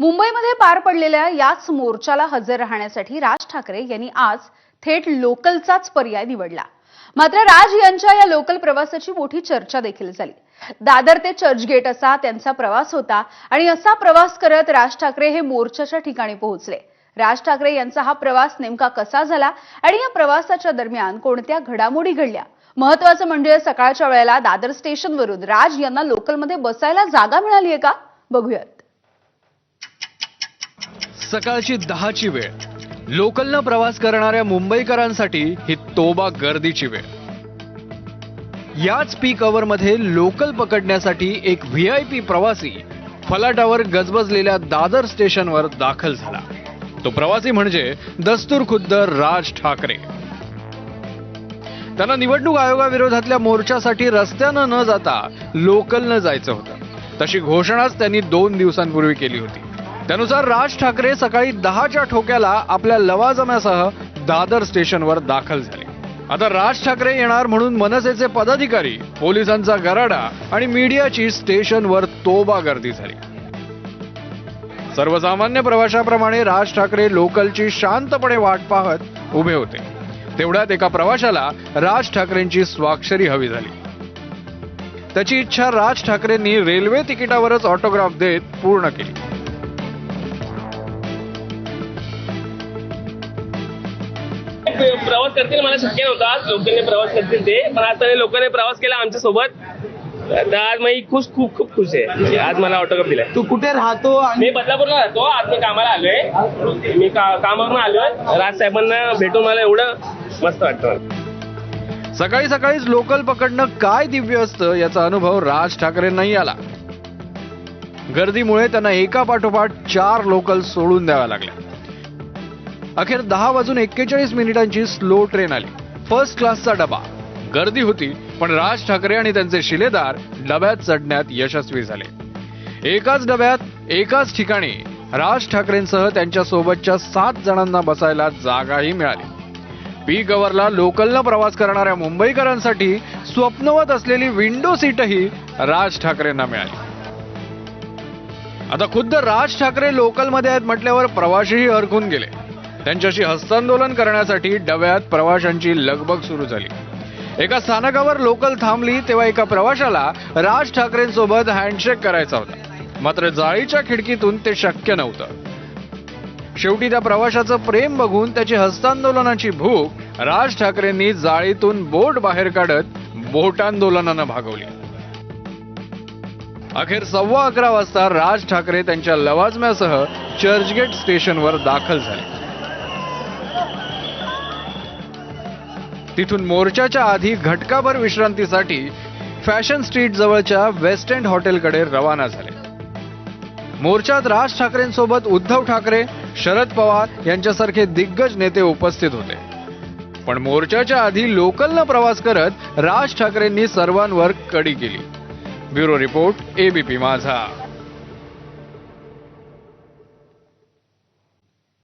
मुंबईमध्ये पार पडलेल्या याच मोर्चाला हजर राहण्यासाठी राज ठाकरे यांनी आज थेट लोकलचाच पर्याय निवडला। मात्र राज यांच्या या लोकल प्रवासाची मोठी चर्चा देखील झाली। दादर ते चर्चगेट असा त्यांचा प्रवास होता आणि असा प्रवास करत राज ठाकरे हे मोर्चाच्या ठिकाणी पोहोचले। राज ठाकरे यांचा हा प्रवास नेमका कसा झाला आणि या प्रवासाच्या दरम्यान कोणत्या घडामोडी घडल्या, महत्त्वाचं म्हणजे सकाळच्या वेळेला दादर स्टेशनवरून राज यांना लोकलमध्ये बसायला जागा मिळाली आहे का, बघूयात। सकाळची 10ची वेळ, लोकलनं प्रवास करणाऱ्या मुंबईकरांसाठी ही तोबा गर्दीची वेळ। याच पीक अवरमध्ये लोकल पकडण्यासाठी एक व्हीआयपी प्रवासी फलाटावर गजबजलेल्या दादर स्टेशनवर दाखल झाला। तो प्रवासी म्हणजे दस्तूर खुद्द राज ठाकरे। त्यांना निवडणूक आयोगाविरोधातल्या मोर्चासाठी रस्त्यानं न जाता लोकलनं जायचं होतं। तशी घोषणाच त्यांनी 2 दिवसांपूर्वी केली होती। त्यानुसार राज ठाकरे सकाळी 10च्या ठोक्याला आपल्या लवाजम्यासह दादर स्टेशनवर दाखल झाले। आता राज ठाकरे येणार म्हणून मनसेचे पदाधिकारी, पोलिसांचा गराडा आणि मीडियाची स्टेशनवर तोबा गर्दी झाली। सर्वसामान्य प्रवाशाप्रमाणे राज ठाकरे लोकलची शांतपणे वाट पाहत उभे होते। तेवढ्यात एका प्रवाशाला राज ठाकरेंची स्वाक्षरी हवी झाली। त्याची इच्छा राज ठाकरेंनी रेल्वे तिकिटावरच ऑटोग्राफ देत पूर्ण केली। प्रवास करतील मला शक्य नव्हता, लोकांनी प्रवास करतील ते, पण आज लोकांनी प्रवास केला आमच्या सोबत। तर आज मी खूप खुश आहे। आज मला ऑटोग्राफ दिलाय। तू कुठे राहतो? मी बदलापूरला राहतो। आज मी कामाला आलोय। मी कामावरून आलोय। राज साहेबांना भेटून मला एवढं मस्त वाटतं। सकाळी सकाळीच लोकल पकडणं काय दिव्य असतं याचा अनुभव राज ठाकरेंनाही आला। गर्दीमुळे त्यांना एका पाठोपाठ 4 लोकल सोडून द्याव्या लागल्या। अखेर 10:41 स्लो ट्रेन आली। फर्स्ट क्लासचा डबा। गर्दी होती, पण राज ठाकरे आणि त्यांचे शिलेदार डब्यात चढण्यात यशस्वी झाले। एकाच डब्यात एकाच ठिकाणी राज ठाकरेंसह त्यांच्या सोबतच्या 7 जणांना बसायला जागाही मिळाली। पीक अवरला लोकलनं प्रवास करणाऱ्या मुंबईकरांसाठी स्वप्नवत असलेली विंडो सीटही राज ठाकरेंना मिळाली। आता खुद्द राज ठाकरे लोकलमध्ये आहेत म्हटल्यावर प्रवाशीही हरकून गेले। त्यांच्याशी हस्तांदोलन करण्यासाठी डब्यात प्रवाशांची लगबग सुरू झाली। एका स्थानकावर लोकल थांबली तेव्हा एका प्रवाशाला राज ठाकरेंसोबत हँडशेक करायचा होता, मात्र जाळीच्या खिडकीतून ते शक्य नव्हतं। शेवटी त्या प्रवाशाचं प्रेम बघून त्याची हस्तांदोलनाची भूक राज ठाकरेंनी जाळीतून बोट बाहेर काढत बोटांदोलनानं भागवली। अखेर 11:15 वाजता राज ठाकरे त्यांच्या लवाजम्यासह चर्चगेट स्टेशनवर दाखल झाले। तिथून मोर्चाच्या आधी घटकाभर विश्रांतीसाठी फॅशन स्ट्रीट जवळच्या वेस्ट एंड हॉटेलकडे रवाना झाले। मोर्चात राज ठाकरेंसोबत उद्धव ठाकरे, शरद पवार यांच्यासारखे दिग्गज नेते उपस्थित होते। पण मोर्चाच्या आधी लोकलनं प्रवास करत राज ठाकरेंनी सर्वांवर कडी केली। ब्युरो रिपोर्ट, एबीपी माझा।